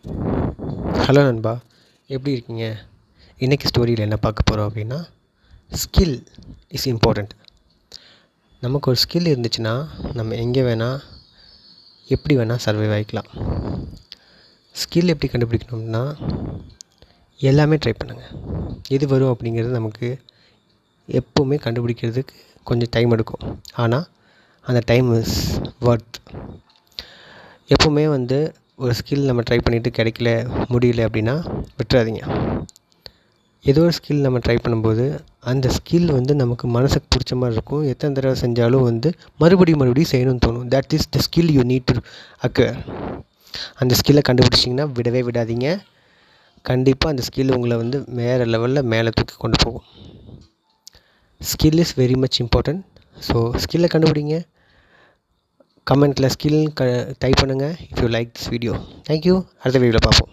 Hello நண்பா, எப்படி இருக்கீங்க? இன்றைக்கி ஸ்டோரியில் என்ன பார்க்க போகிறோம் அப்படின்னா, ஸ்கில் இஸ் இம்பார்ட்டண்ட். நமக்கு ஒரு ஸ்கில் இருந்துச்சுன்னா நம்ம எங்கே வேணால் எப்படி வேணால் சர்வைவ் ஆகிக்கலாம். ஸ்கில் எப்படி கண்டுபிடிக்கணும்னா, எல்லாமே ட்ரை பண்ணுங்கள். எது வரும் அப்படிங்கிறது நமக்கு எப்போவுமே கண்டுபிடிக்கிறதுக்கு கொஞ்சம் டைம் எடுக்கும். ஆனால் அந்த டைம் இஸ் ஒர்த். எப்போவுமே ஒரு ஸ்கில் நம்ம ட்ரை பண்ணிவிட்டு கிடைக்கல, முடியல அப்படின்னா விட்டுறாதீங்க. ஏதோ ஒரு ஸ்கில் நம்ம ட்ரை பண்ணும்போது அந்த ஸ்கில் நமக்கு மனசுக்கு பிடிச்ச மாதிரி இருக்கும். எத்தனை தடவை செஞ்சாலும் மறுபடியும் செய்யணும்னு தோணும். That is the skill you need to acquire. அந்த ஸ்கில்லை கண்டுபிடிச்சிங்கன்னா விடவே விடாதீங்க. கண்டிப்பாக அந்த ஸ்கில் உங்களை வேறு லெவலில் மேலே தூக்கி கொண்டு போகும். Skill is very much important. So ஸ்கில்லை கண்டுபிடிங்க. கமெண்ட்டில் ஸ்கில் டைப் பண்ணுங்கள். If you like this video. Thank you. அடுத்த வீடியோவில் பார்ப்போம்.